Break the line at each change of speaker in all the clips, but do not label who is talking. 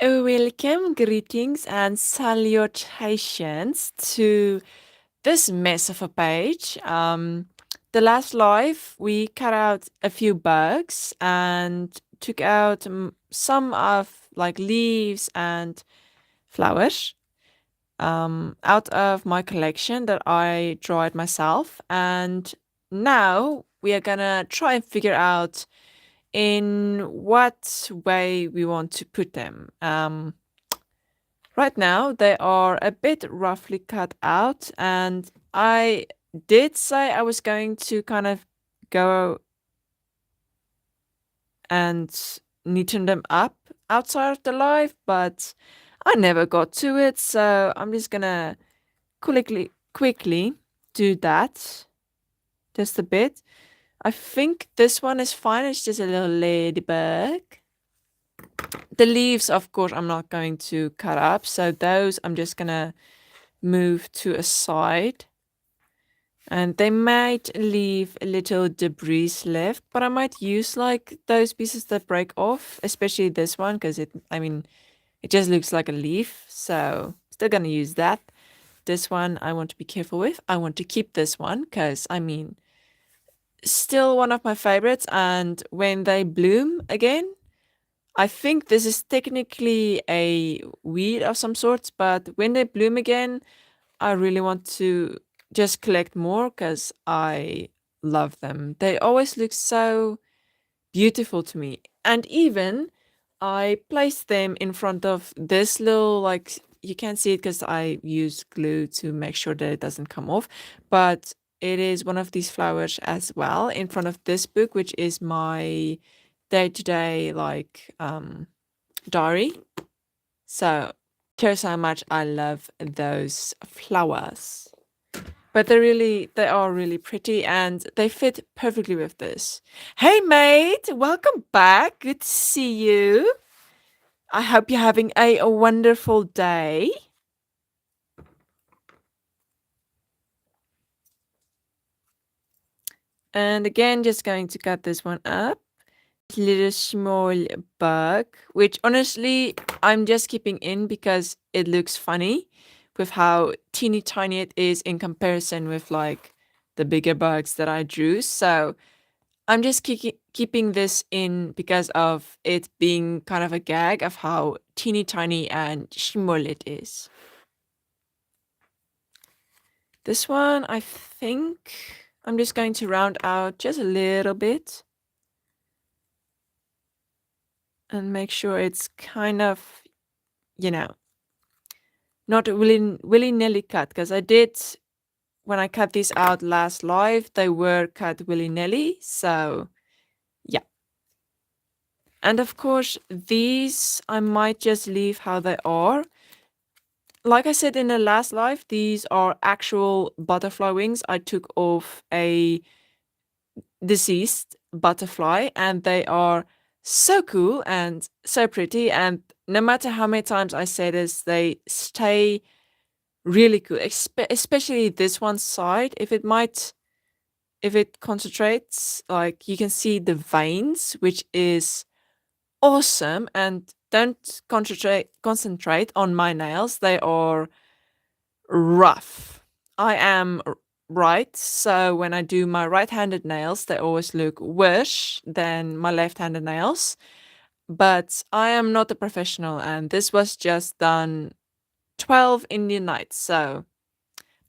Welcome, greetings, and salutations to this mess of a page. The last live, we cut out a few bugs and took out some of like leaves and flowers out of my collection that I dried myself. And now we are gonna try and figure out in what way we want to put them. Right now, they are a bit roughly cut out, and I did say I was going to kind of go and neaten them up outside of the live, but I never got to it, so I'm just gonna quickly do that just a bit. I think this one is fine. It's just a little ladybug. The leaves, of course, I'm not going to cut up, so those I'm just gonna move to a side. And they might leave a little debris left, but I might use like those pieces that break off, especially this one, because it just looks like a leaf. So still gonna use that. This one I want to be careful with. I want to keep this one because still one of my favorites. And when they bloom again, I think this is technically a weed of some sorts, but when they bloom again, I really want to just collect more because I love them. They always look so beautiful to me. And even I placed them in front of this little, like, you can't see it because I use glue to make sure that it doesn't come off, but it is one of these flowers as well in front of this book, which is my day-to-day, like, diary. So shows how much I love those flowers. But they are really pretty and they fit perfectly with this. Hey mate, welcome back. Good to see you. I hope you're having a wonderful day. And again, just going to cut this one up. Little small bug, which honestly I'm just keeping in because it looks funny with how teeny tiny it is in comparison with like the bigger bugs that I drew. So I'm just keeping this in because of it being kind of a gag of how teeny tiny and small it is. This one, I think I'm just going to round out just a little bit and make sure it's kind of, not willy-nilly cut, because I did, when I cut these out last live, they were cut willy-nilly, so yeah. And of course, these I might just leave how they are. Like I said in the last live, these are actual butterfly wings. I took off a deceased butterfly and they are so cool and so pretty. And no matter how many times I say this, they stay really cool, especially this one side. If it concentrates, like you can see the veins, which is awesome. And don't concentrate on my nails. They are rough. I am right, so when I do my right-handed nails, they always look worse than my left-handed nails. But I am not a professional, and this was just done 12 Indian nights, so.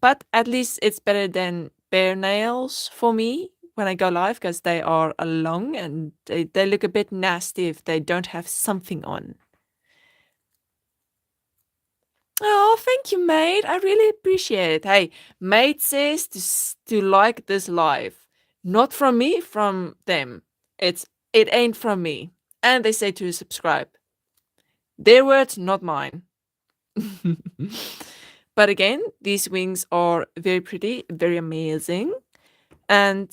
But at least it's better than bare nails for me when I go live, because they are long and they look a bit nasty if they don't have something on. Oh, thank you, mate. I really appreciate it. Hey, mate says to like this live. Not from me, from them. It ain't from me. And they say to subscribe. Their words, not mine. But again, these wings are very pretty, very amazing. And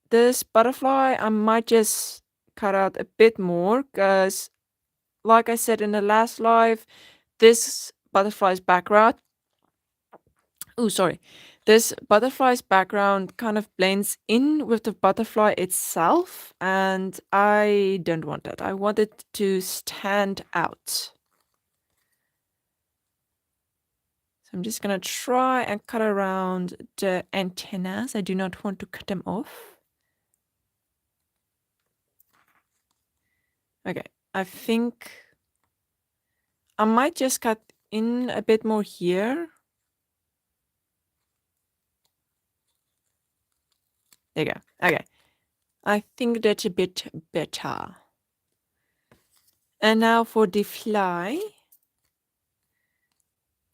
this butterfly, I might just cut out a bit more because, like I said in the last live, this butterfly's background. Oh, sorry. This butterfly's background kind of blends in with the butterfly itself, and I don't want that. I want it to stand out. So I'm just going to try and cut around the antennas. I do not want to cut them off. Okay, I think I might just cut in a bit more here. There you go. Okay. I think that's a bit better. And now for the fly.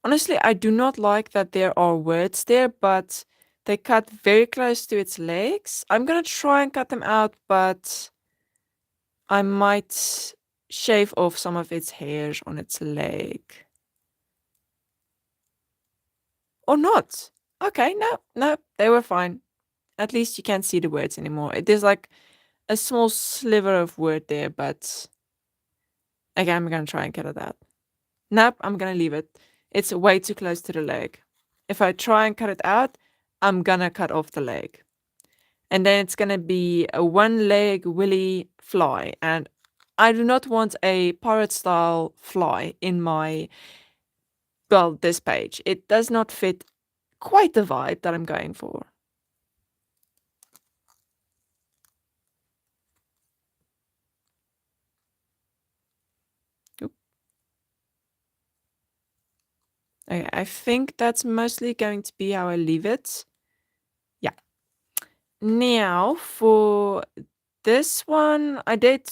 Honestly, I do not like that there are words there, but they cut very close to its legs. I'm going to try and cut them out, but I might shave off some of its hairs on its leg. Or not. Okay, no, they were fine. At least you can't see the words anymore. There's like a small sliver of word there, but again, I'm going to try and cut it out. Nope, I'm going to leave it. It's way too close to the leg. If I try and cut it out, I'm going to cut off the leg. And then it's going to be a one-leg willy fly. And I do not want a pirate-style fly in my, well, this page. It does not fit quite the vibe that I'm going for. Okay, I think that's mostly going to be how I leave it. Yeah. Now for this one, I did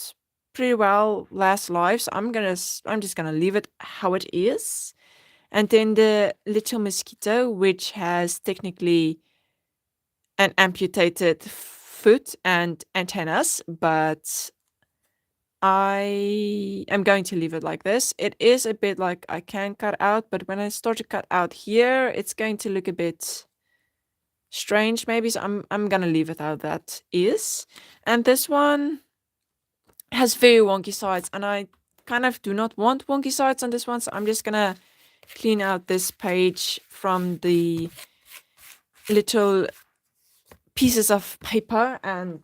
pretty well last live, so I'm just gonna leave it how it is. And then the little mosquito, which has technically an amputated foot and antennas, but I am going to leave it like this. It is a bit like I can cut out, but when I start to cut out here, it's going to look a bit strange maybe, so I'm gonna leave it how that is. And this one has very wonky sides, and I kind of do not want wonky sides on this one, so I'm just gonna clean out this page from the little pieces of paper and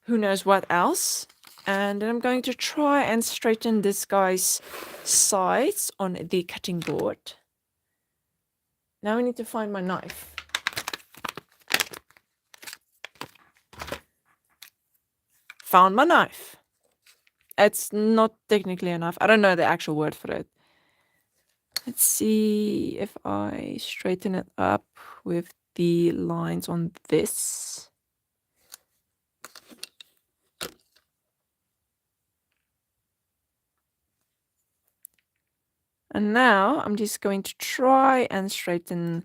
who knows what else. And then I'm going to try and straighten this guy's sides on the cutting board. Now I need to find my knife. Found my knife. It's not technically a knife. I don't know the actual word for it. Let's see if I straighten it up with the lines on this. And now I'm just going to try and straighten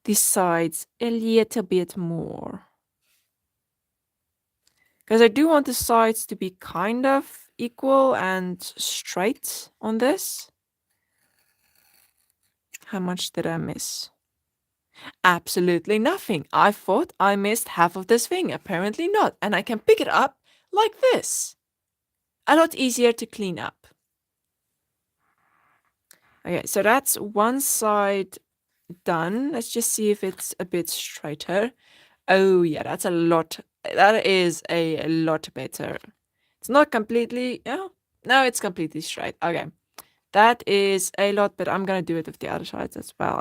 the sides a little bit more. Because I do want the sides to be kind of equal and straight on this. How much did I miss? Absolutely nothing. I thought I missed half of this thing. Apparently not. And I can pick it up like this. A lot easier to clean up. Okay, so that's one side done. Let's just see if it's a bit straighter. Oh yeah, that's a lot. That is a lot better. It's not completely, no, it's completely straight. Okay, that is a lot, but I'm gonna do it with the other sides as well.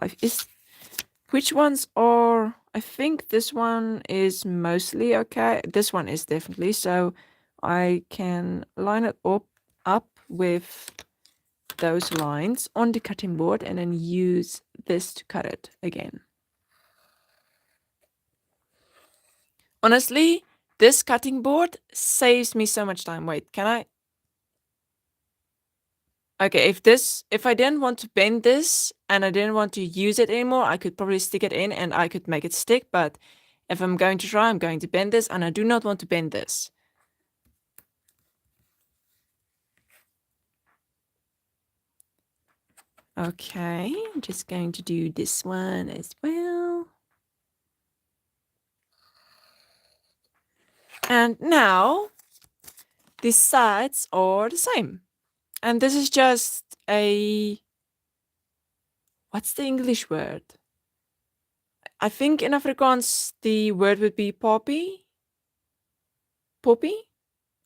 Which ones are, I think this one is mostly okay. This one is definitely, so I can line it up with those lines on the cutting board and then use this to cut it again. Honestly, this cutting board saves me so much time. Wait, can I? Okay, if I didn't want to bend this and I didn't want to use it anymore, I could probably stick it in and I could make it stick. But if I'm going to try, I'm going to bend this and I do not want to bend this. Okay, I'm just going to do this one as well. And now the sides are the same. And this is just a, what's the English word? I think in Afrikaans the word would be poppy. Poppy?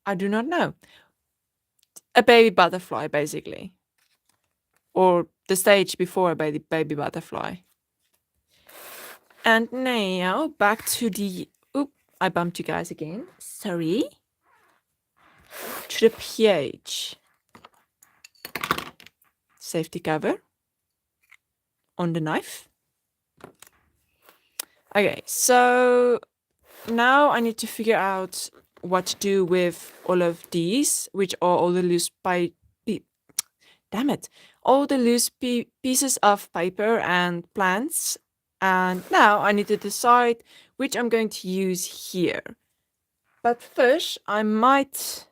I do not know. A baby butterfly, basically. Or the stage before a baby butterfly. And now back to the, oop, I bumped you guys again. Sorry. To the pH. Safety cover on the knife. Okay, so now I need to figure out what to do with all of these, which are all the loose all the loose pieces of paper and plants. And now I need to decide which I'm going to use here. But first, I might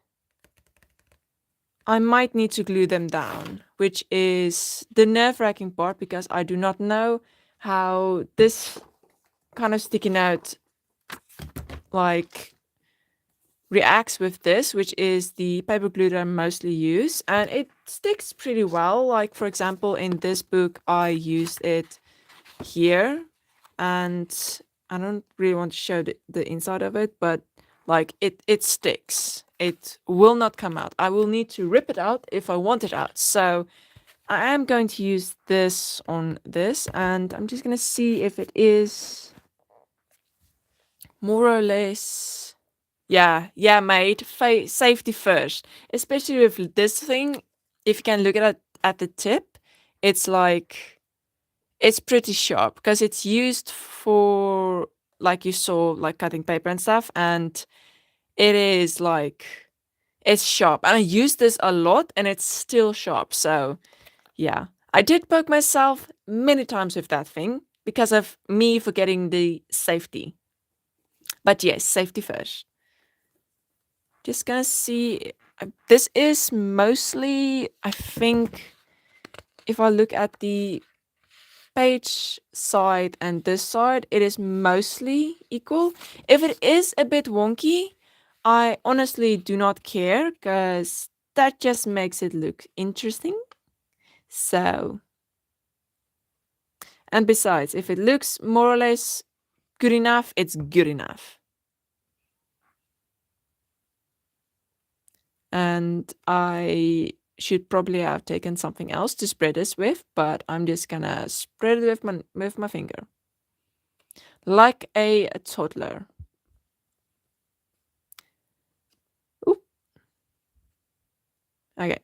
need to glue them down, which is the nerve-wracking part because I do not know how this kind of sticking out like reacts with this, which is the paper glue that I mostly use, and it sticks pretty well. Like, for example, in this book, I used it here, and I don't really want to show the inside of it, but like it sticks. It will not come out. I will need to rip it out if I want it out. So I am going to use this on this, and I'm just going to see if it is more or less. Yeah, mate. Safety first, especially with this thing. If you can look at the tip, it's like it's pretty sharp because it's used for, like you saw, like cutting paper and stuff, and it is like it's sharp. And I use this a lot, and it's still sharp. So yeah, I did poke myself many times with that thing because of me forgetting the safety. But yes, safety first. Just gonna see. This is mostly, I think, if I look at the page side and this side, it is mostly equal. If it is a bit wonky, I honestly do not care because that just makes it look interesting. So, and besides, if it looks more or less good enough, it's good enough. And I should probably have taken something else to spread this with, but I'm just gonna spread it with my finger. Like a toddler. Oop. Okay.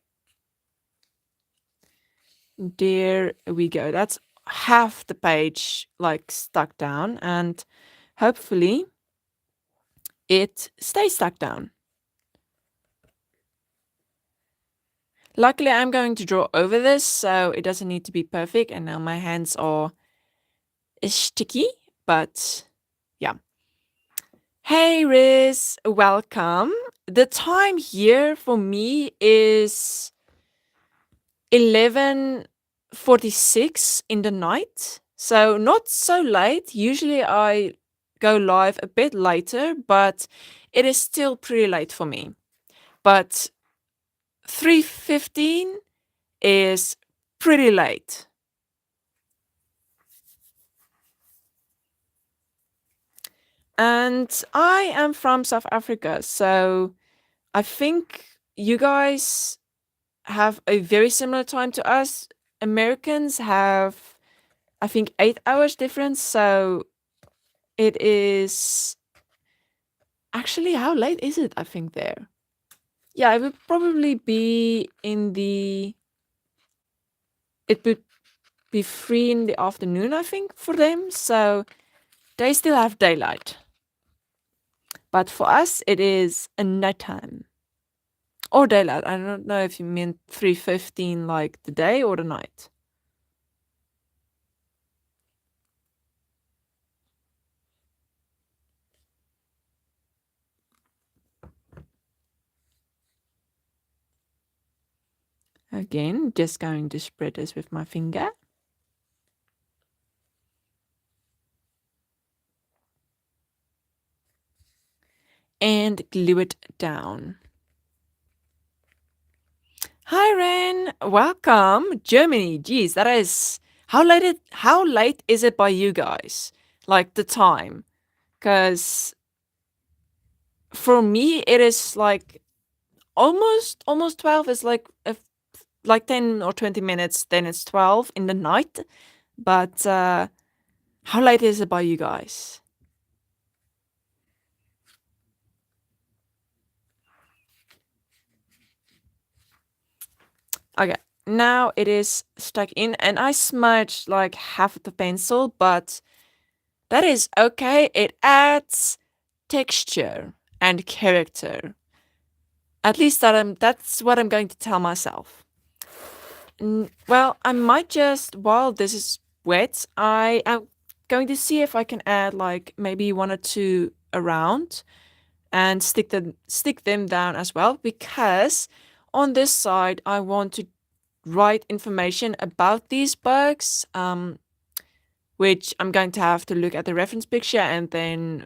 There we go. That's half the page like stuck down, and hopefully it stays stuck down. Luckily, I'm going to draw over this, so it doesn't need to be perfect. And now my hands are sticky, but yeah. Hey, Riz, welcome. The time here for me is 11:46 in the night, so not so late. Usually I go live a bit later, but it is still pretty late for me. But 3:15 is pretty late. And I am from South Africa, so I think you guys have a very similar time to us. Americans have, I think, 8 hours difference, so it is actually, how late is it, I think, there? Yeah, it would probably be it would be 3 in the afternoon, I think, for them, so they still have daylight. But for us, it is a nighttime. Or daylight. I don't know if you mean 3:15 like the day or the night. Again, just going to spread this with my finger. And glue it down. Hi, Ren. Welcome. Germany. Geez, that is... How late is it by you guys? Like, the time? Because for me, it is like almost 12. It's like like 10 or 20 minutes, then it's 12 in the night. But How late is it by you guys? Okay, now it is stuck in, and I smudged like half of the pencil, but that is okay. It adds texture and character. At least that's what I'm going to tell myself. Well, I might just, while this is wet, I am going to see if I can add like maybe one or two around and stick them down as well, because on this side I want to write information about these bugs, which I'm going to have to look at the reference picture and then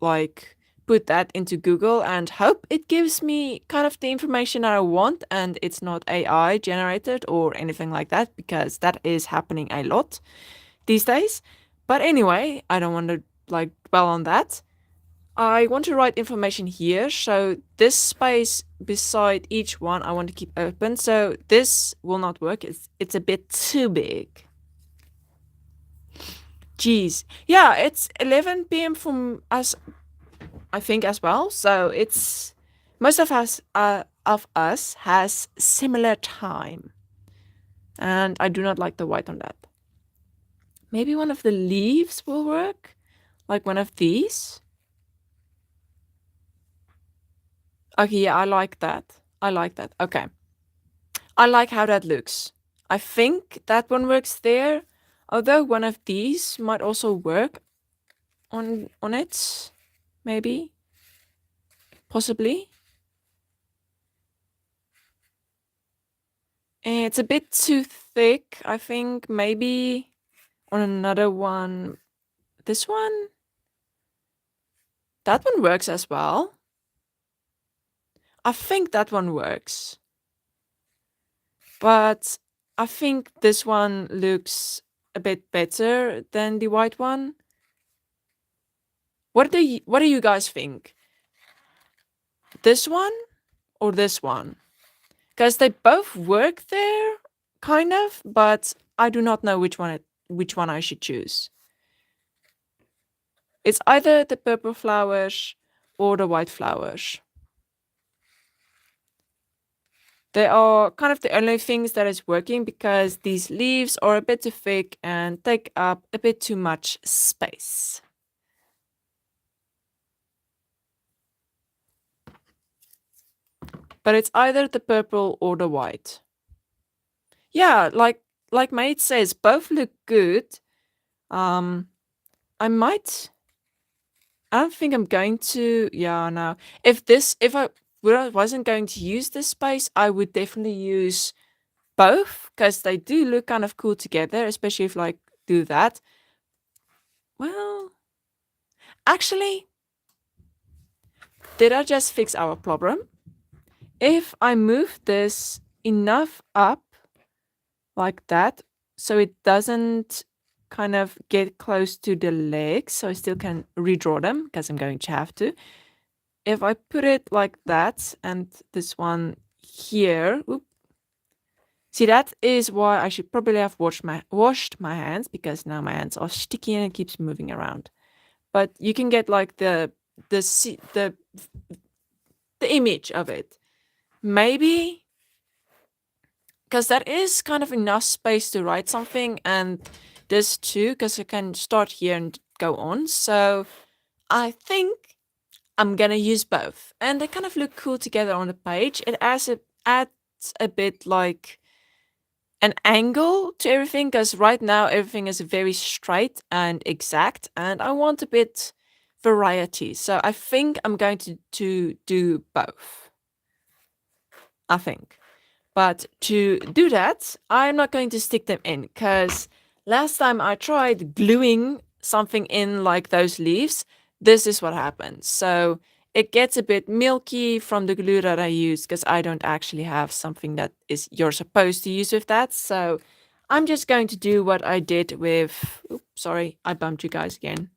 like put that into Google and hope it gives me kind of the information that I want and it's not AI generated or anything like that, because that is happening a lot these days. But anyway, I don't want to like dwell on that. I want to write information here, so this space beside each one I want to keep open, so this will not work. It's a bit too big. Jeez. Yeah, it's 11 p.m. from us, I think, as well. So it's most of us has similar time, and I do not like the white on that. Maybe one of the leaves will work, like one of these. Okay, yeah, I like that. I like that. Okay, I like how that looks. I think that one works there, although one of these might also work on it. Maybe, possibly. It's a bit too thick, I think. Maybe on another one. This one? That one works as well. I think that one works. But I think this one looks a bit better than the white one. What do you guys think? This one or this one? Because they both work there, kind of, but I do not know which one I should choose. It's either the purple flowers or the white flowers. They are kind of the only things that is working, because these leaves are a bit too thick and take up a bit too much space. But it's either the purple or the white. Yeah, like Mate says, both look good. I don't think I'm going to. Yeah, no. If I wasn't going to use this space, I would definitely use both, because they do look kind of cool together, especially if like do that. Well, actually, did I just fix our problem? If I move this enough up like that, so it doesn't kind of get close to the legs, so I still can redraw them, because I'm going to have to. If I put it like that and this one here, see, that is why I should probably have washed my hands, because now my hands are sticky and it keeps moving around. But you can get like the image of it. Maybe because that is kind of enough space to write something, and this too, because I can start here and go on. So I think I'm gonna use both, and they kind of look cool together on the page. It adds a bit like an angle to everything, because right now everything is very straight and exact, and I want a bit variety. So I think I'm going to do both. I think. But to do that, I'm not going to stick them in, because last time I tried gluing something in like those leaves, this is what happens. So it gets a bit milky from the glue that I use, because I don't actually have something that is you're supposed to use with that. So I'm just going to do what I did with. Oops, sorry, I bumped you guys again.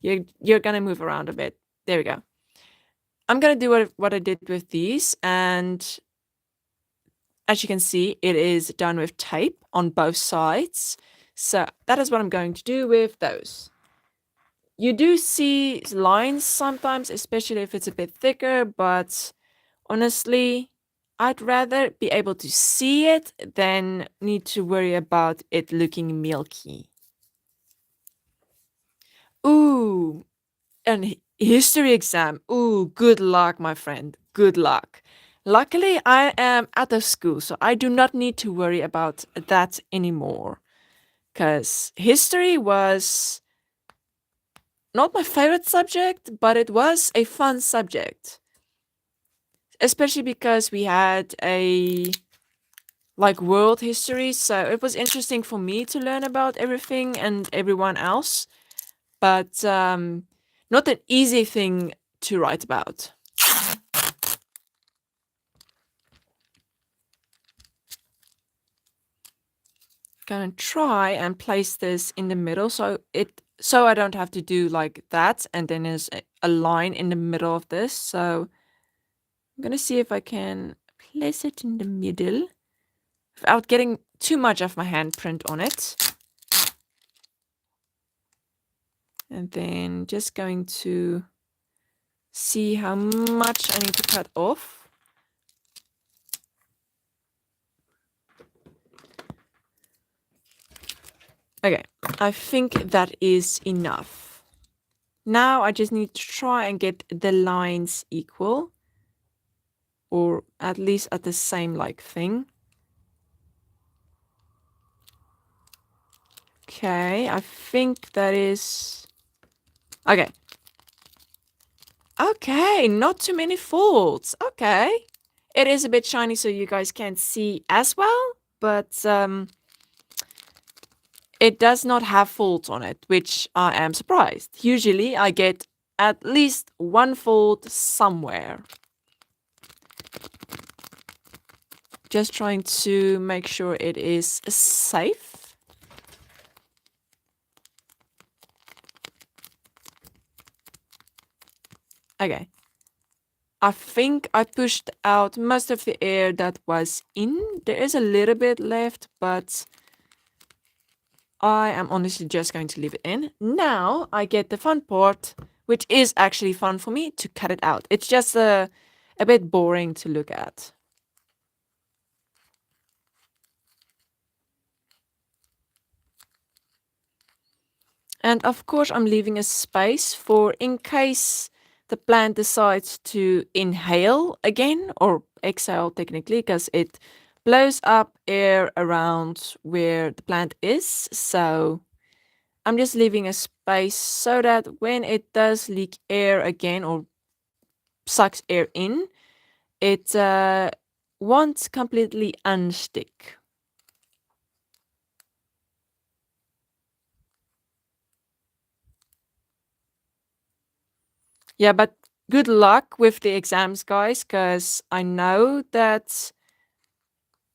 You're gonna move around a bit. There we go. I'm gonna do what I did with these, and as you can see, it is done with tape on both sides. So that is what I'm going to do with those. You do see lines sometimes, especially if it's a bit thicker, but honestly, I'd rather be able to see it than need to worry about it looking milky. Ooh, an history exam. Ooh, good luck, my friend. Good luck. Luckily, I am out of school, so I do not need to worry about that anymore. Because history was not my favorite subject, but it was a fun subject. Especially because we had a like world history, so it was interesting for me to learn about everything and everyone else, but not an easy thing to write about. Gonna try and place this in the middle so I don't have to do like that and then there's a line in the middle of this. So I'm gonna see if I can place it in the middle without getting too much of my handprint on it. And then just going to see how much I need to cut off. Okay, I think that is enough. Now I just need to try and get the lines equal, or at least at the same like thing. Okay, I think that is... Okay. Okay, not too many folds. Okay. It is a bit shiny so you guys can't see as well, but it does not have folds on it, which I am surprised. Usually I get at least one fold somewhere. Just trying to make sure it is safe. Okay. I think I pushed out most of the air that was in. There is a little bit left, but I am honestly just going to leave it in. Now I get the fun part, which is actually fun for me, to cut it out. It's just a bit boring to look at. And of course, I'm leaving a space for in case the plant decides to inhale again, or exhale technically, because it blows up air around where the plant is. So I'm just leaving a space so that when it does leak air again or sucks air in, it won't completely unstick. Yeah, but good luck with the exams, guys, because I know that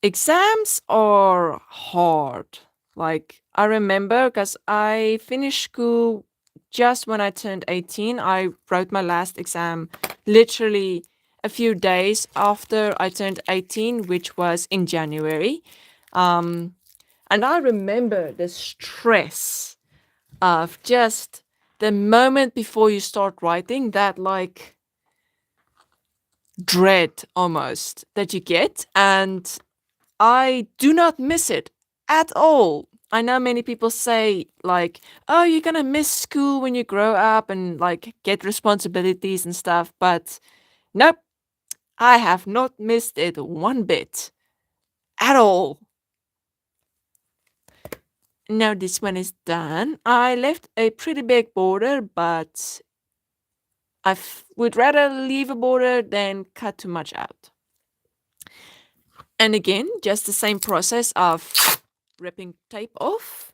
exams are hard. Like, I remember because I finished school just when I turned 18. I wrote my last exam literally a few days after I turned 18, which was in January. And I remember the stress of just the moment before you start writing, that like dread almost that you get. And I do not miss it at all. I know many people say, like, oh, you're gonna miss school when you grow up and like get responsibilities and stuff, but nope, I have not missed it one bit at all. Now this one is done. I left a pretty big border, but I would rather leave a border than cut too much out. And again, just the same process of ripping tape off,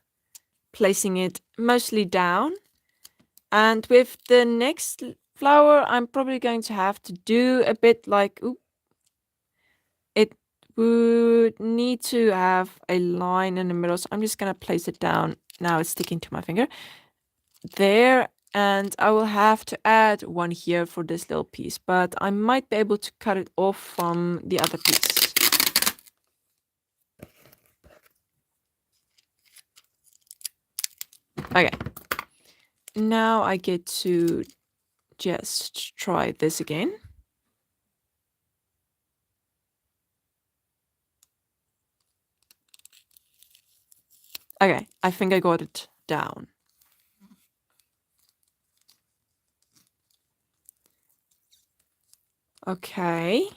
placing it mostly down. And with the next flower, I'm probably going to have to do a bit like, it would need to have a line in the middle. So I'm just going to place it down. Now it's sticking to my finger. There. And I will have to add one here for this little piece, but I might be able to cut it off from the other piece. Okay. Now I get to just try this again. Okay, I think I got it down. Okay,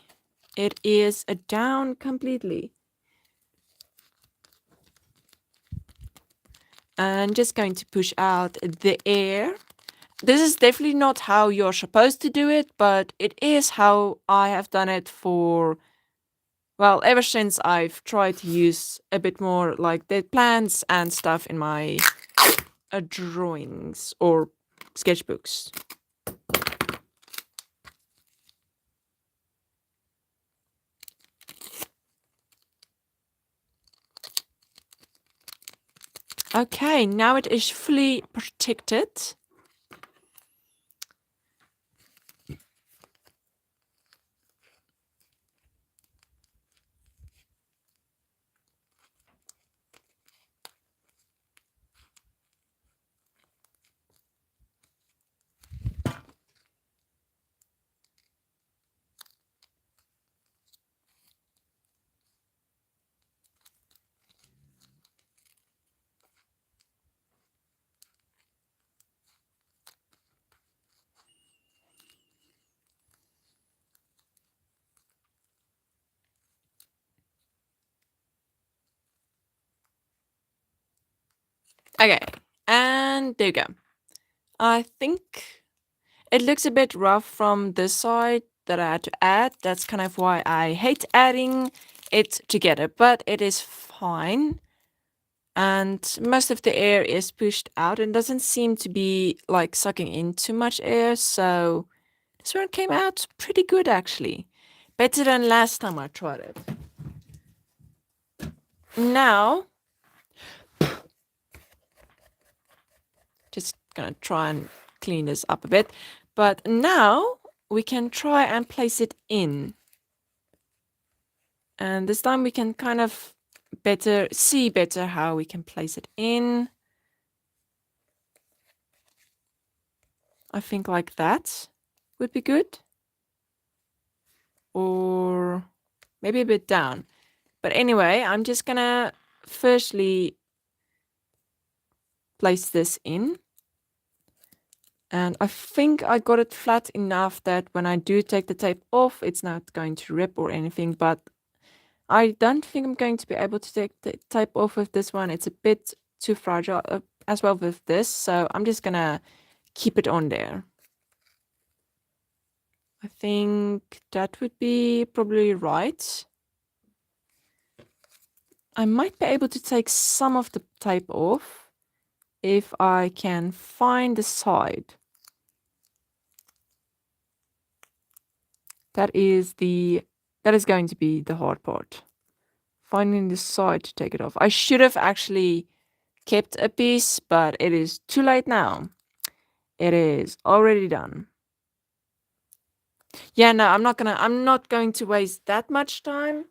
it is down completely. And just going to push out the air. This is definitely not how you're supposed to do it, but it is how I have done it for, well, ever since I've tried to use a bit more like the plants and stuff in my drawings or sketchbooks. Okay, now it is fully protected. Okay, and there you go. I think it looks a bit rough from this side that I had to add. That's kind of why I hate adding it together, but it is fine. And most of the air is pushed out and doesn't seem to be like sucking in too much air. So this one came out pretty good actually. Better than last time I tried it. Now, just gonna try and clean this up a bit. But now we can try and place it in. And this time we can kind of see better how we can place it in. I think like that would be good. Or maybe a bit down. But anyway, I'm just gonna firstly place this in. And I think I got it flat enough that when I do take the tape off, it's not going to rip or anything. But I don't think I'm going to be able to take the tape off with this one. It's a bit too fragile as well with this. So I'm just gonna keep it on there. I think that would be probably right. I might be able to take some of the tape off if I can find the side. That is going to be the hard part. Finding the side to take it off. I should have actually kept a piece, but it is too late now. It is already done. Yeah, no, I'm not going to waste that much time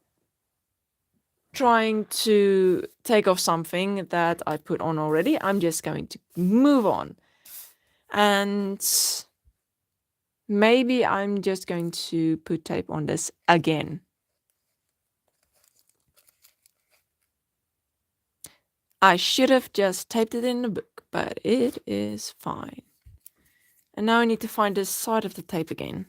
trying to take off something that I put on already. I'm just going to move on. And maybe I'm just going to put tape on this again. I should have just taped it in the book, but it is fine. And now I need to find the side of the tape again.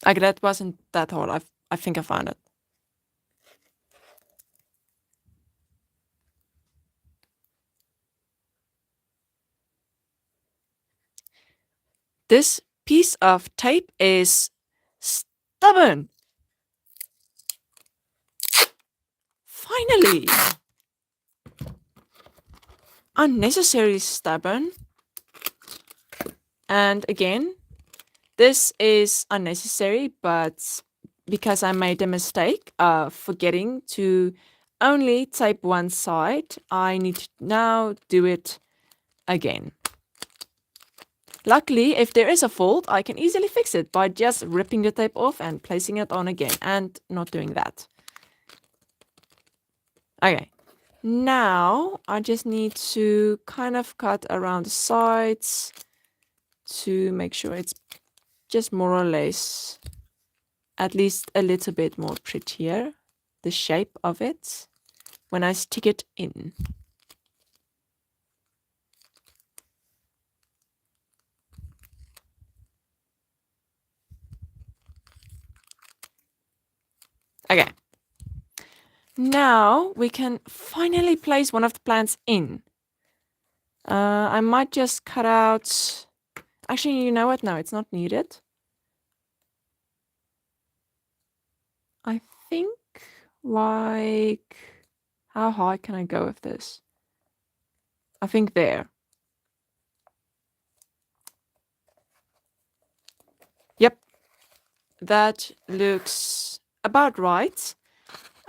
Okay, that wasn't that hard. I think I found it. This piece of tape is stubborn. Finally! Unnecessarily stubborn. And again, this is unnecessary, but because I made a mistake of forgetting to only tape one side, I need to now do it again. Luckily, if there is a fault, I can easily fix it by just ripping the tape off and placing it on again and not doing that. Okay, Now I just need to kind of cut around the sides to make sure it's just more or less at least a little bit more prettier, the shape of it, when I stick it in. Okay. Now we can finally place one of the plants in. I might just cut out... Actually, you know what? No, it's not needed. I think, like... How high can I go with this? I think there. Yep. That looks about right.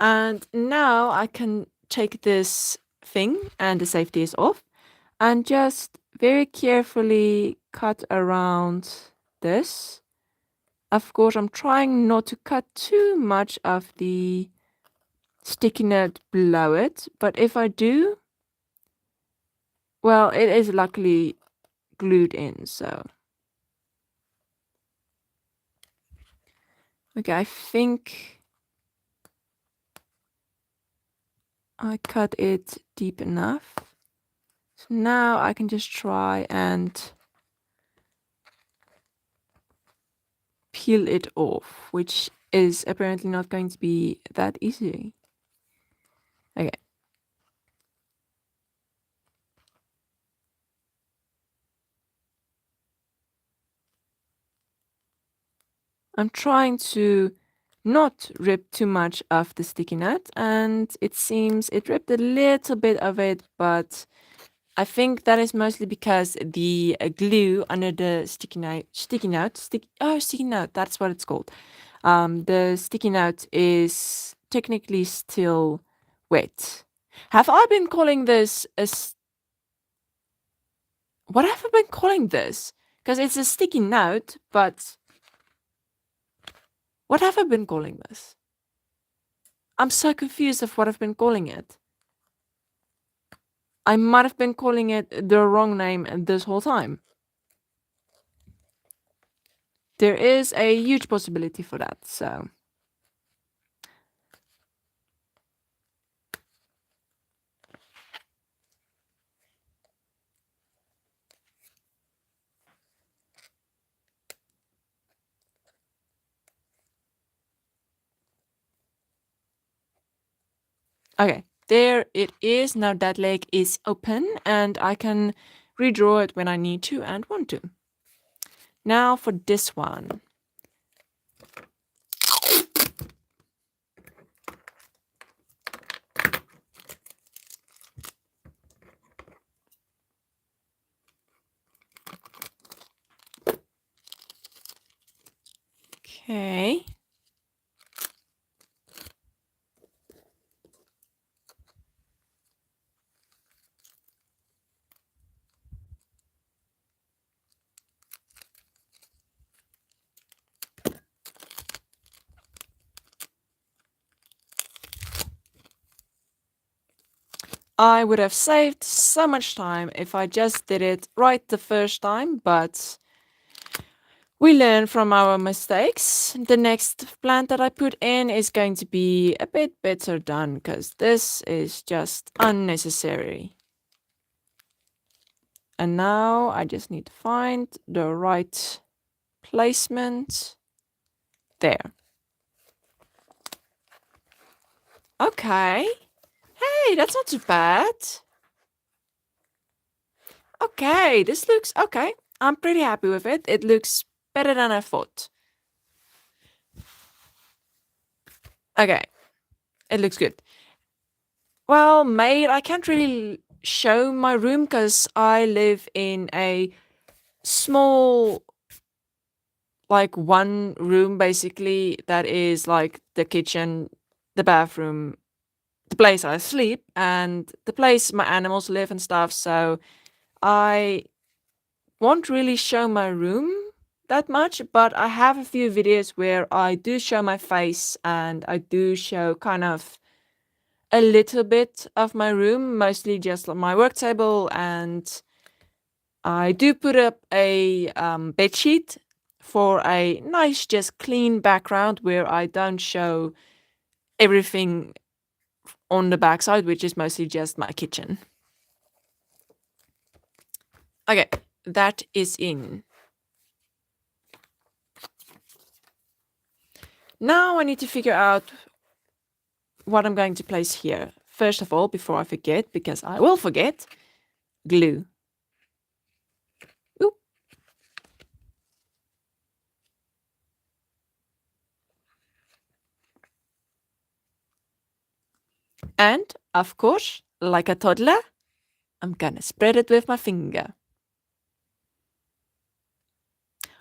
And now I can take this thing, and the safety is off, and just very carefully cut around this. Of course, I'm trying not to cut too much of the sticky note below it, but if I do, well, it is luckily glued in, so. Okay, I think I cut it deep enough. So now I can just try and peel it off, which is apparently not going to be that easy. Okay. I'm trying to not rip too much of the sticky note, and it seems it ripped a little bit of it, but I think that is mostly because the glue under the sticky note, that's what it's called. The sticky note is technically still wet. Have I been calling this what have I been calling this? Because it's a sticky note, but what have I been calling this? I'm so confused of what I've been calling it. I might have been calling it the wrong name this whole time. There is a huge possibility for that, so. Okay, there it is. Now that leg is open and I can redraw it when I need to and want to. Now for this one. Okay. I would have saved so much time if I just did it right the first time, but we learn from our mistakes. The next plant that I put in is going to be a bit better done because this is just unnecessary. And now I just need to find the right placement. There. Okay. Hey, that's not too bad. Okay, this looks okay. I'm pretty happy with it. It looks better than I thought. Okay, it looks good. Well, mate, I can't really show my room because I live in a small, like, one room basically that is like the kitchen, the bathroom, the place I sleep, and the place my animals live and stuff. So I won't really show my room that much, but I have a few videos where I do show my face and I do show kind of a little bit of my room, mostly just my work table, and I do put up a bed sheet for a nice, just clean background where I don't show everything on the backside, which is mostly just my kitchen. Okay, that is in. Now I need to figure out what I'm going to place here. First of all, before I forget, because I will forget, glue. Oop. And, of course, like a toddler, I'm gonna spread it with my finger.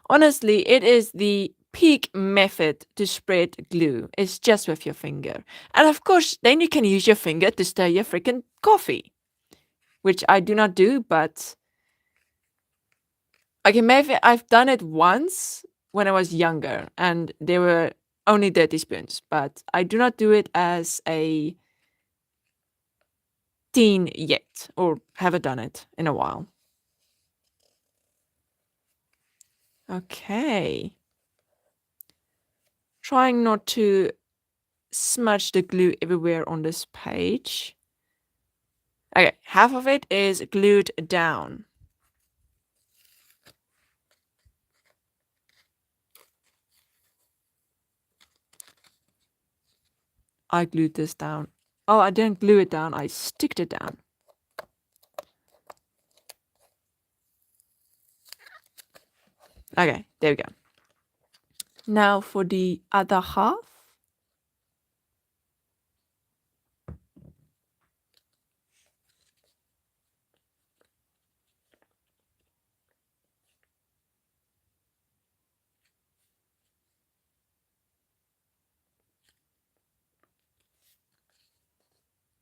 Honestly, it is the peak method to spread glue. It's just with your finger. And of course, then you can use your finger to stir your freaking coffee, which I do not do, but okay, maybe I've done it once when I was younger and there were only dirty spoons, but I do not do it as a teen yet, or haven't done it in a while. Okay. Trying not to smudge the glue everywhere on this page. Okay, half of it is glued down. I glued this down. Oh, I didn't glue it down, I sticked it down. Okay, there we go. Now for the other half.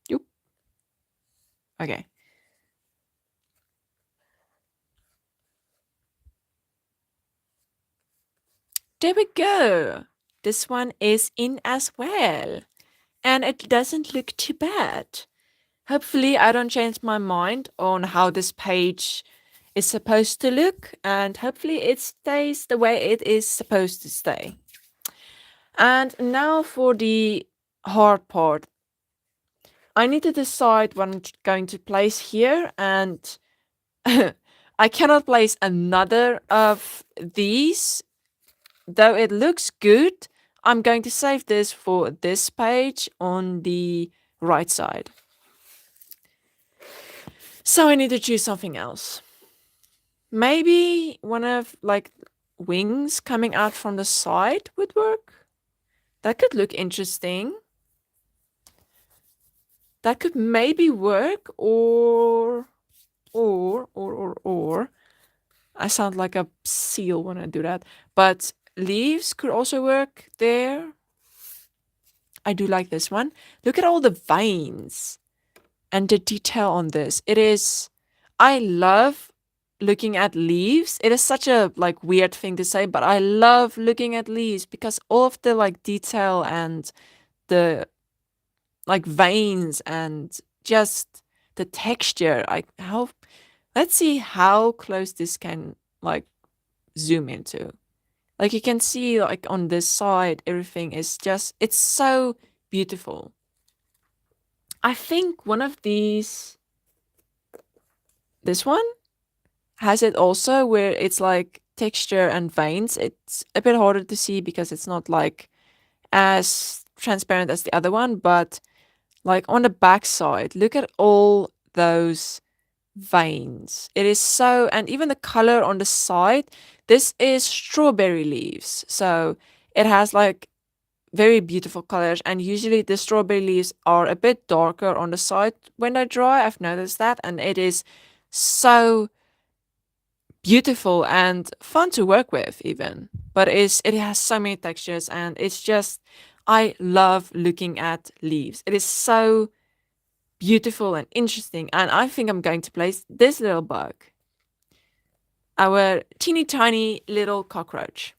Yep. Okay. There we go. This one is in as well. And it doesn't look too bad. Hopefully, I don't change my mind on how this page is supposed to look, and hopefully, it stays the way it is supposed to stay. And now for the hard part. I need to decide what I'm going to place here, and I cannot place another of these. Though it looks good, I'm going to save this for this page on the right side. So I need to choose something else. Maybe one of like wings coming out from the side would work. That could look interesting. That could maybe work, or I sound like a seal when I do that. But leaves could also work there. I do like this one. Look at all the veins and the detail on this. I love looking at leaves. It is such a like weird thing to say, but I love looking at leaves because all of the like detail and the like veins and just the texture. Let's see how close this can like zoom into. Like you can see like on this side, everything is just, it's so beautiful. I think one of these, this one, has it also where it's like texture and veins. It's a bit harder to see because it's not like as transparent as the other one, but like on the back side, look at all those veins. It is so, and even the color on the side, this is strawberry leaves. So it has like very beautiful colors, and usually the strawberry leaves are a bit darker on the side when they dry. I've noticed that, and it is so beautiful and fun to work with even. But it has so many textures, and it's just, I love looking at leaves. It is so beautiful and interesting, and I think I'm going to place this little bug, our teeny tiny little cockroach.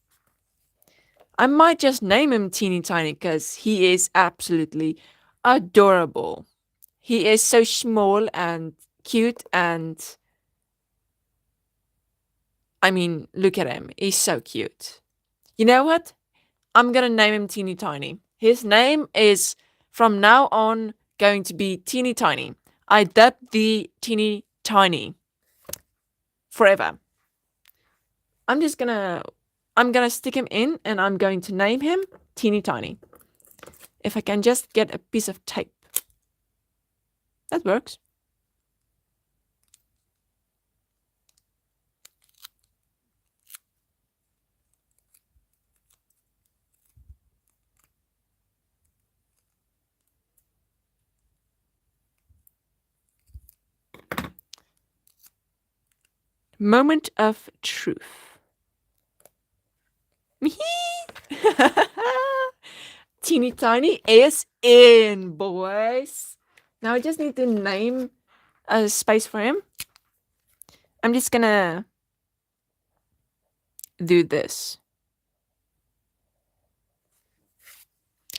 I might just name him Teeny Tiny because he is absolutely adorable. He is so small and cute, and I mean, look at him. He's so cute. You know what? I'm gonna name him Teeny Tiny. His name is from now on going to be Teeny Tiny. I dubbed the Teeny Tiny forever. I'm gonna stick him in and I'm going to name him Teeny Tiny. If I can just get a piece of tape. That works. Moment of truth. Teeny Tiny is in, boys. Now I just need to name a space for him. I'm just gonna do this.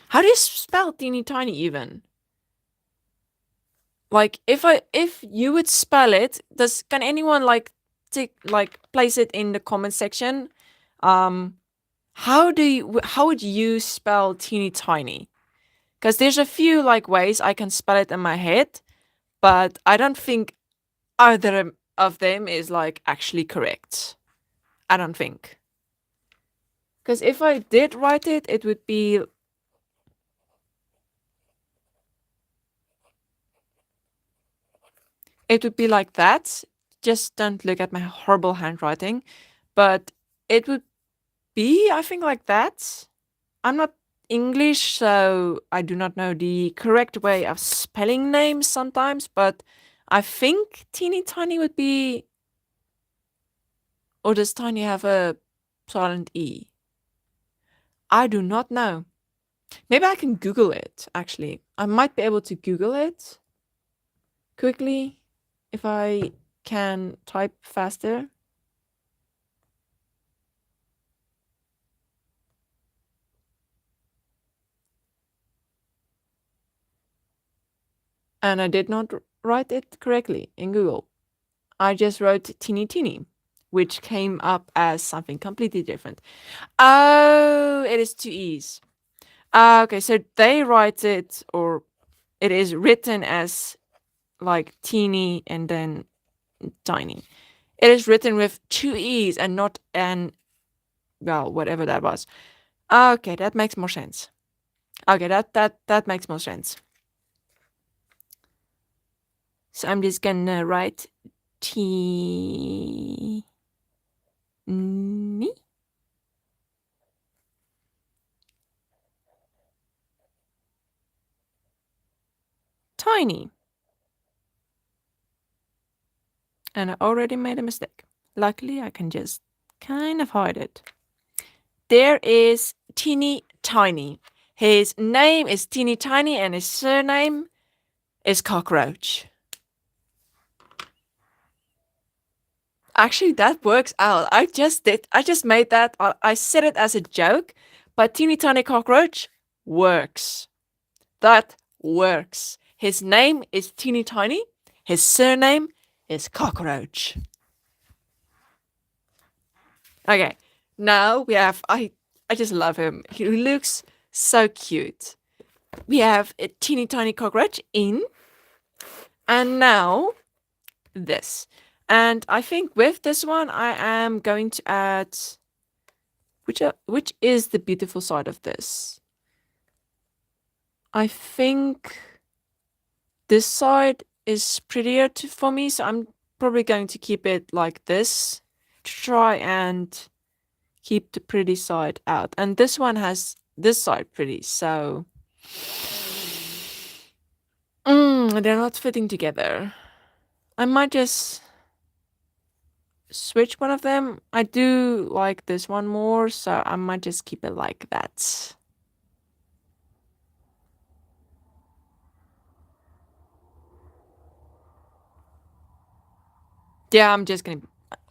How do you spell Teeny Tiny even? Like if you would spell it, can anyone place it in the comment section? How would you spell Teeny Tiny? Because there's a few ways I can spell it in my head, but I don't think either of them is actually correct. I don't think. Because if I did write it, it would be like that. Just don't look at my horrible handwriting. But it would be, I think, like that. I'm not English, so I do not know the correct way of spelling names sometimes, but I think Teeny Tiny would be. Or does Tiny have a silent E? I do not know. Maybe I can Google it, actually. I might be able to Google it quickly if I can type faster. And I did not write it correctly in Google. I just wrote teeny teeny, which came up as something completely different. Oh, it is two E's. Okay, so they write it, or it is written as teeny and then tiny. It is written with two E's and not whatever that was. Okay, that makes more sense. Okay, that makes more sense. So I'm just gonna write teeny. Tiny. And I already made a mistake. Luckily, I can just kind of hide it. There is Teeny Tiny. His name is Teeny Tiny and his surname is Cockroach. Actually, that works out. I just made that. I said it as a joke, but Teeny Tiny Cockroach works. That works. His name is Teeny Tiny. His surname is Cockroach. Okay, now we have. I just love him. He looks so cute. We have a Teeny Tiny Cockroach in, and now this. And I think with this one, I am going to add, which is the beautiful side of this. I think this side is prettier for me, so I'm probably going to keep it like this to try and keep the pretty side out. And this one has this side pretty, so they're not fitting together. I might just switch one of them. I do like this one more, so I might just keep it like that. Yeah, I'm just gonna,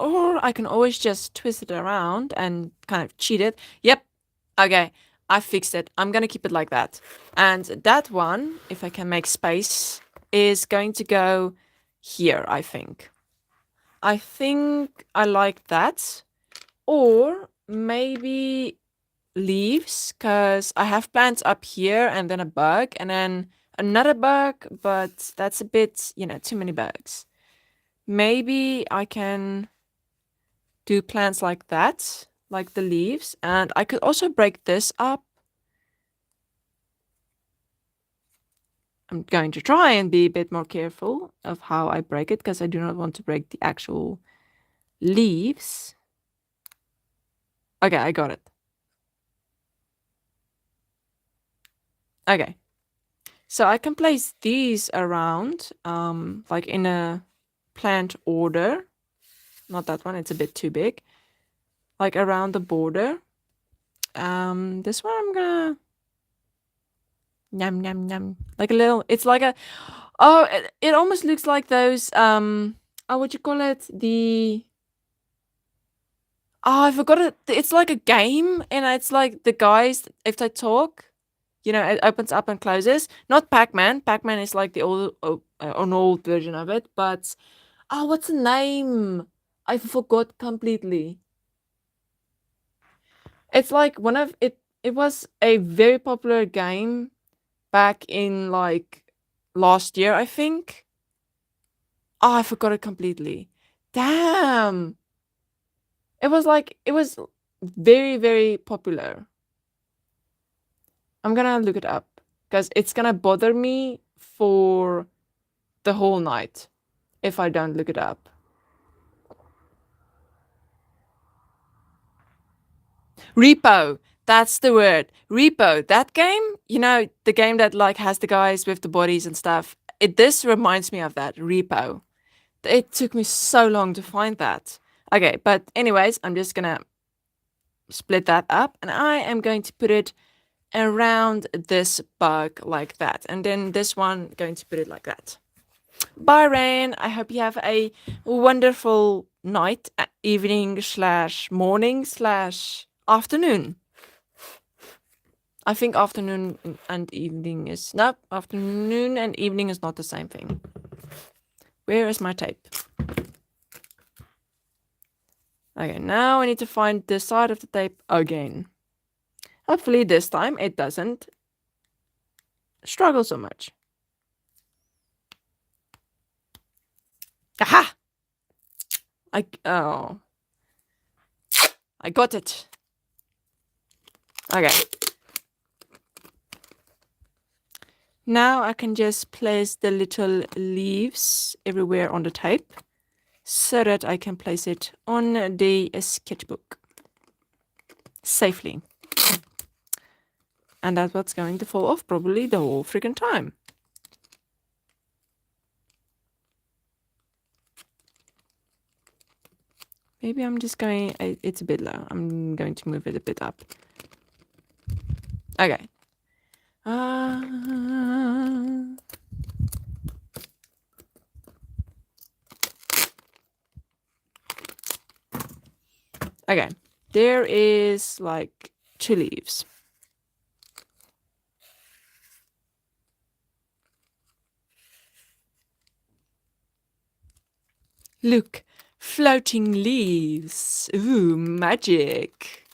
or I can always just twist it around and kind of cheat it. Yep. Okay. I fixed it. I'm going to keep it like that. And that one, if I can make space, is going to go here, I think. I think I like that. Or maybe leaves, because I have plants up here and then a bug and then another bug, but that's a bit, too many bugs. Maybe I can do plants like that, like the leaves, and I could also break this up. I'm going to try and be a bit more careful of how I break it, because I do not want to break the actual leaves. Okay, I got it. Okay. So I can place these around, like in a plant order. Not that one, it's a bit too big. Like around the border. This one I'm gonna yum yum yum. Like a little, it's like a, oh, it almost looks like those, oh, what you call it? I forgot it. It's like a game, and it's like the guys, if they talk, it opens up and closes. Not Pac-Man. Pac-Man is like the an old version of it, but what's the name? I forgot completely. It's like one of it. It was a very popular game back in like last year, I think. Oh, I forgot it completely. Damn. It was very, very popular. I'm gonna look it up because it's gonna bother me for the whole night if I don't look it up. Repo. That's the word. Repo. That game, the game that like has the guys with the bodies and stuff. This reminds me of that. Repo. It took me so long to find that. Okay, but anyways, I'm just gonna split that up and I am going to put it around this bug like that. And then this one, going to put it like that. Bye, Rain. I hope you have a wonderful night, evening / morning / afternoon. I think afternoon and evening is... No, afternoon and evening is not the same thing. Where is my tape? Okay, now I need to find the side of the tape again. Hopefully this time it doesn't struggle so much. Aha! I got it. Okay. Now I can just place the little leaves everywhere on the tape so that I can place it on the sketchbook safely. And that's what's going to fall off probably the whole freaking time. Maybe I'm just going... It's a bit low. I'm going to move it a bit up. Okay. Okay. There is like 2 leaves. Look, floating leaves. Ooh, magic.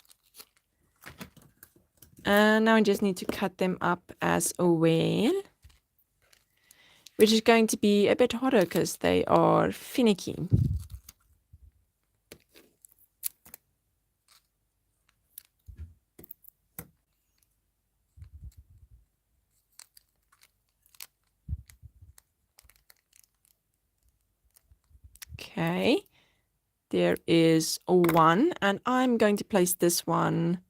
And now I just need to cut them up as well, which is going to be a bit harder because they are finicky. Okay, there is 1, and I'm going to place this one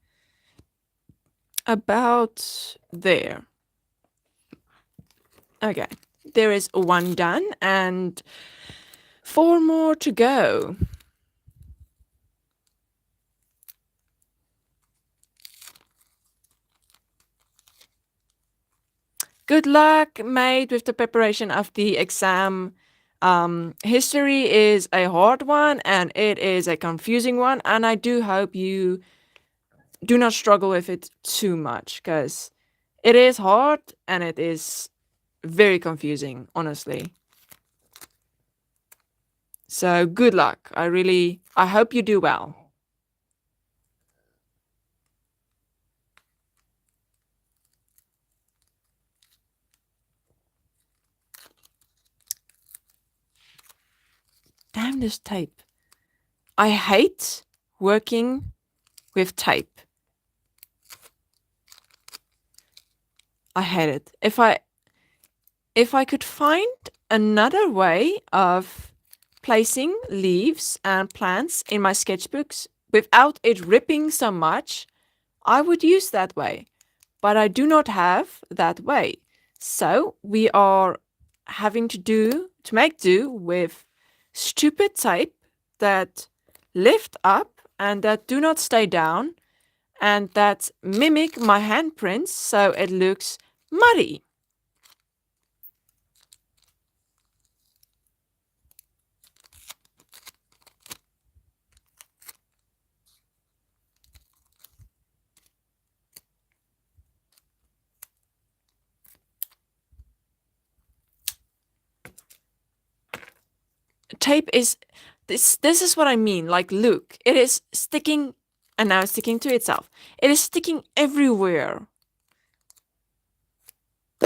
about there. Okay, there is 1 done and 4 more to go. Good luck, mate, with the preparation of the exam. History is a hard one and it is a confusing one, and I do hope you do not struggle with it too much, because it is hard and it is very confusing, honestly. So good luck. I hope you do well. Damn this tape. I hate working with tape. I hate it. If I could find another way of placing leaves and plants in my sketchbooks without it ripping so much, I would use that way. But I do not have that way. So we are having to make do with stupid tape that lift up and that do not stay down and that mimic my handprints so it looks muddy. Tape is this is what I mean. Like, look, it is sticking, and now it's sticking to itself. It is sticking everywhere.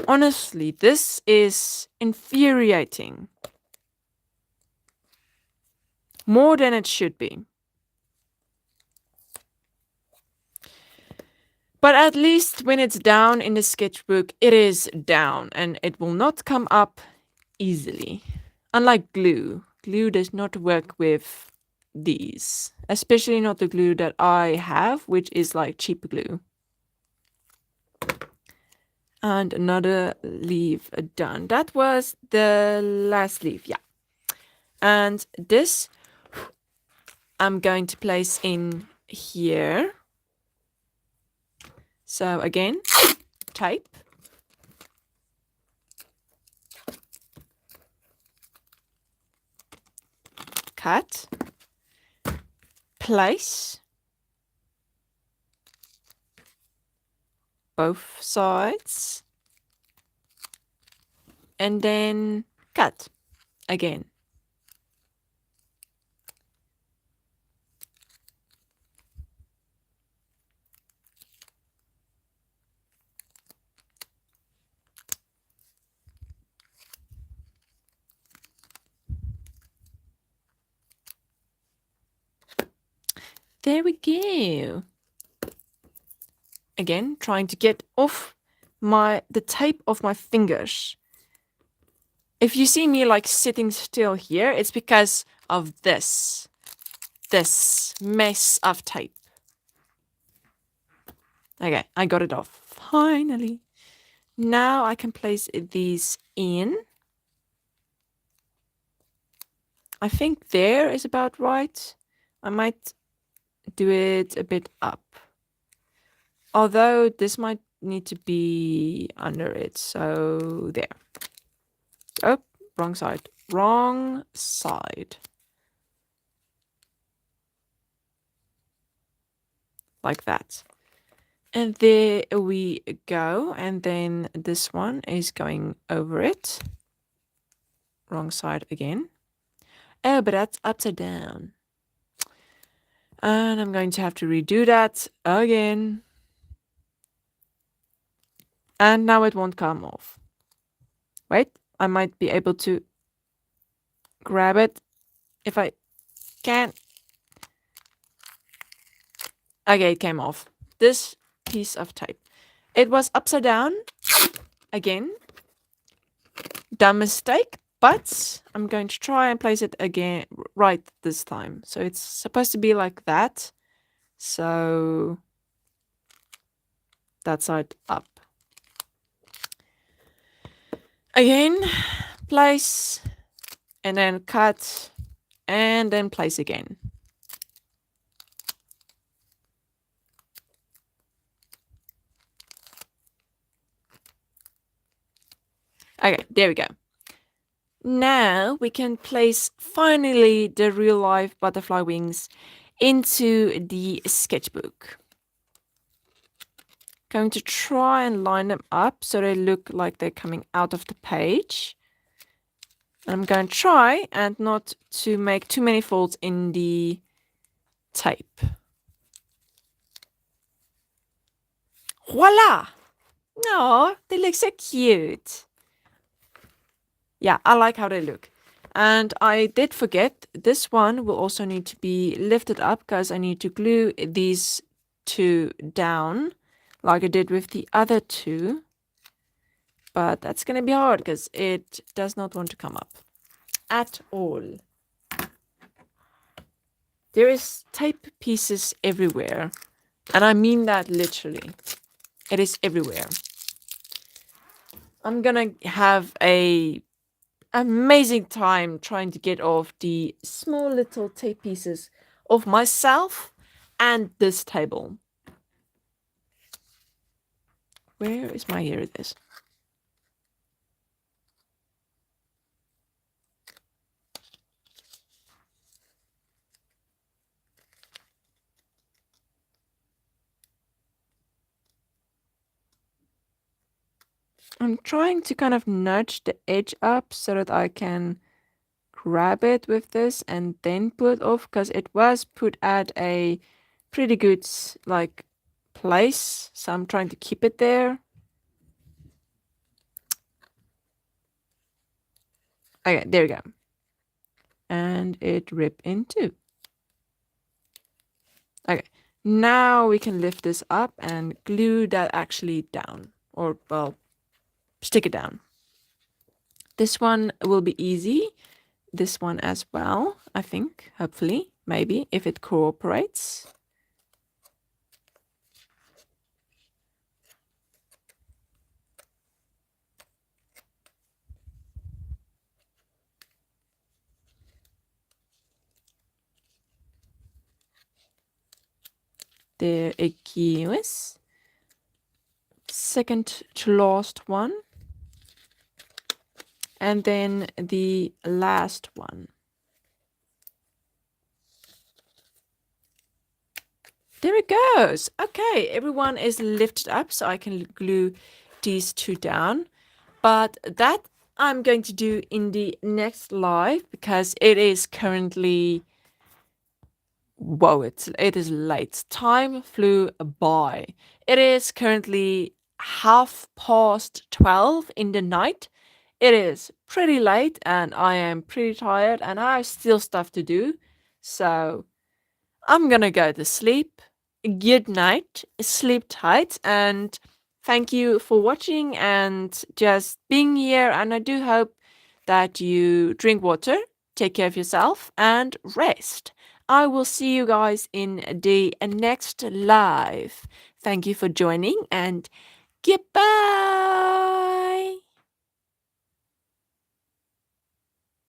Honestly, this is infuriating. More than it should be. But at least when it's down in the sketchbook, it is down and it will not come up easily. Unlike glue. Glue does not work with these. Especially not the glue that I have, which is like cheap glue. And another leaf done. That was the last leaf, yeah. And this I'm going to place in here. So again, tape. Cut. Place. Both sides. And then cut again. There we go. Again, trying to get off the tape of my fingers. If you see me like sitting still here, it's because of this mess of tape. Okay, I got it off. Finally. Now I can place these in. I think there is about right. I might do it a bit up. Although this might need to be under it. So there. Oh, wrong side. Wrong side. Like that. And there we go. And then this one is going over it. Wrong side again. Oh, but that's upside down. And I'm going to have to redo that again. And now it won't come off. Wait, I might be able to grab it if I can. Okay, it came off. This piece of tape. It was upside down. Again. Dumb mistake. But I'm going to try and place it again right this time. So it's supposed to be like that. So that side up. Again, place, and then cut, and then place again. Okay, there we go. Now we can place finally the real life butterfly wings into the sketchbook. going to try and line them up so they look like they're coming out of the page. I'm going to try and not to make too many folds in the tape. Voila! Oh, they look so cute. Yeah, I like how they look. And I did forget, this one will also need to be lifted up because I need to glue these two down like I did with the other two. But that's going to be hard because it does not want to come up at all. There is tape pieces everywhere. And I mean that literally. It is everywhere. I'm gonna have a amazing time trying to get off the small little tape pieces of myself and this table. Where is my, here it is. I'm trying to kind of nudge the edge up so that I can grab it with this and then put off, because it was put at a pretty good like place, so I'm trying to keep it there. Okay, there we go. And it ripped in two. Okay, now we can lift this up and glue that actually down, or well, stick it down. This one will be easy. This one as well, I think, hopefully, maybe, if it cooperates. There it goes. Second to last one. And then the last one. There it goes. Okay, everyone is lifted up so I can glue these two down. But that I'm going to do in the next live because it is currently, whoa, it is late. Time flew by. It is currently 12:30 in the night. It is pretty late and I am pretty tired and I have still stuff to do. So I'm gonna go to sleep. Good night, sleep tight, and thank you for watching and just being here. And I do hope that you drink water, take care of yourself, and rest. I will see you guys in the next live. Thank you for joining and goodbye.